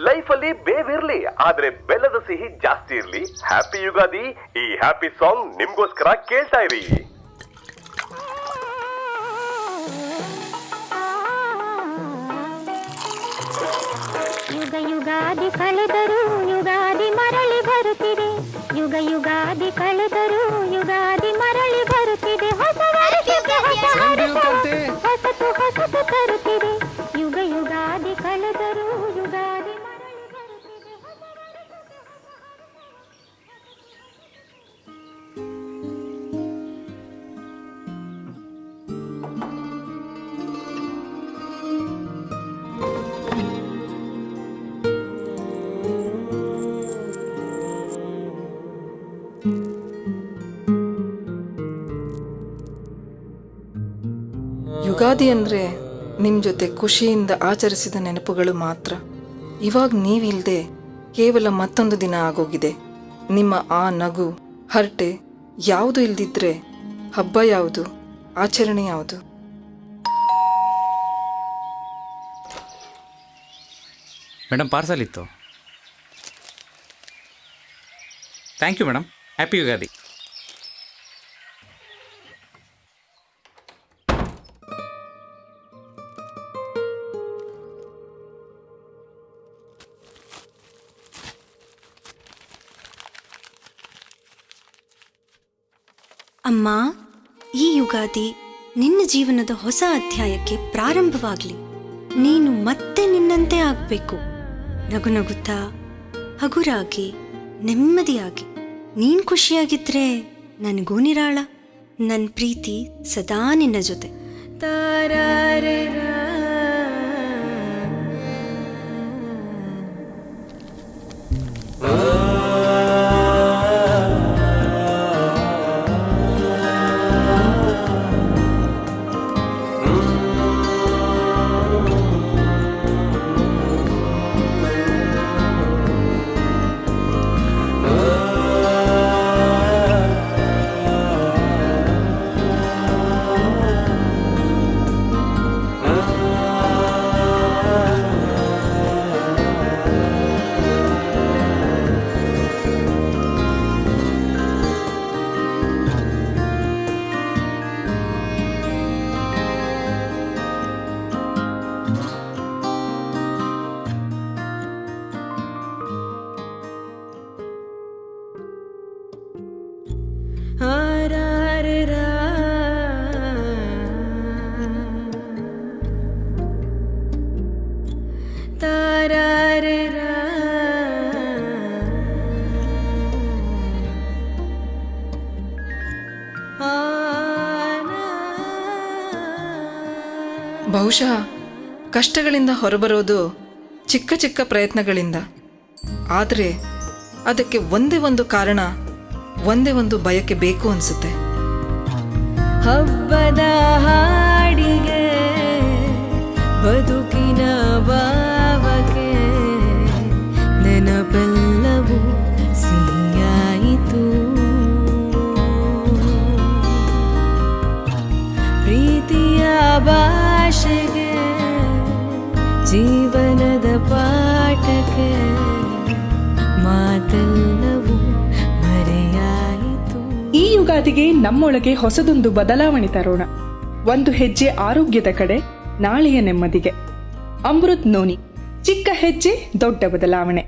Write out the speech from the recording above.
Life ಅಲ್ಲಿ ಬೇವಿರ್ಲಿ ಆದ್ರೆ ಬೆಲ್ಲದ ಸಿಹಿ ಜಾಸ್ತಿ ಇರ್ಲಿ. ಹ್ಯಾಪಿ ಯುಗಾದಿ. ಈ ಹ್ಯಾಪಿ ಸಾಂಗ್ ನಿಮ್ಗೋಸ್ಕರ ಕೇಳ್ತಾ ಇರಿ. ಯುಗ ಯುಗಾದಿ ಕಳೆದರೂ ಯುಗಾದಿ ಮರಳಿ ಬರುತ್ತಿದೆ. ಯುಗ ಯುಗಾದಿ ಕಳೆದರೂ ಯುಗಾದಿ ಮರಳಿ ಬರುತ್ತಿದೆ. ಹೊಸ ವರ್ಷಕ್ಕೆ ಹೊಸತು ಹೊಸತು ತರುತ್ತಿದೆ. ಯುಗ ಯುಗಾದಿ ಕಳೆದರೂ ಯುಗಾದಿ ಮರಳಿ ಬರುತ್ತಿದೆ. ಯುಗಾದಿ ಅಂದರೆ ನಿಮ್ಮ ಜೊತೆ ಖುಷಿಯಿಂದ ಆಚರಿಸಿದ ನೆನಪುಗಳು ಮಾತ್ರ. ಇವಾಗ ನೀವಿಲ್ಲದೆ ಕೇವಲ ಮತ್ತೊಂದು ದಿನ ಆಗೋಗಿದೆ. ನಿಮ್ಮ ಆ ನಗು ಹರಟೆ ಯಾವುದು ಇಲ್ದಿದ್ರೆ ಹಬ್ಬ ಯಾವುದು, ಆಚರಣೆ ಯಾವುದು? ಮೇಡಮ್ ಪಾರ್ಸಲ್ ಇತ್ತು. Thank you madam. Happy Ugadi. ಅಮ್ಮ, ಈ ಯುಗಾದಿ ನಿನ್ನ ಜೀವನದ ಹೊಸ ಅಧ್ಯಾಯಕ್ಕೆ ಪ್ರಾರಂಭವಾಗಲಿ. ನೀನು ಮತ್ತೆ ನಿನ್ನಂತೆ ಆಗಬೇಕು. ನಗು ನಗುತ್ತಾ, ಹಗುರಾಗಿ, ನೆಮ್ಮದಿಯಾಗಿ. ನೀನು ಖುಷಿಯಾಗಿದ್ರೆ ನನಗೂ ನಿರಾಳ. ನನ್ನ ಪ್ರೀತಿ ಸದಾ ನಿನ್ನ ಜೊತೆ. ಬಹುಶಃ ಕಷ್ಟಗಳಿಂದ ಹೊರಬರೋದು ಚಿಕ್ಕ ಚಿಕ್ಕ ಪ್ರಯತ್ನಗಳಿಂದ. ಆದರೆ ಅದಕ್ಕೆ ಒಂದೇ ಒಂದು ಕಾರಣ, ಒಂದೇ ಒಂದು ಬಯಕೆ ಬೇಕು ಅನಿಸುತ್ತೆ. ಹಬ್ಬದ ಹಾಡಿಗೆ ಬದುಕಿನ ಭಾವಕ್ಕೆ ನೆನಪೆಲ್ಲವೂ ಸಿಹಿಯಾಯಿತು. ಪ್ರೀತಿಯ ಭಾಷೆಗೆ ಜೀವನದ ಪಾಠಕ್ಕೆ ಮಾತೆಲ್ಲವೂ ಮರೆಯಾಯಿತು. ಈ ಯುಗಾದಿಗೆ ನಮ್ಮೊಳಗೆ ಹೊಸದೊಂದು ಬದಲಾವಣೆ ತರೋಣ. ಒಂದು ಹೆಜ್ಜೆ ಆರೋಗ್ಯದ ಕಡೆ, ನಾಳೆಯ ನೆಮ್ಮದಿಗೆ. ಅಮೃತ್ ನೋನಿ. ಚಿಕ್ಕ ಹೆಜ್ಜೆ ದೊಡ್ಡ ಬದಲಾವಣೆ.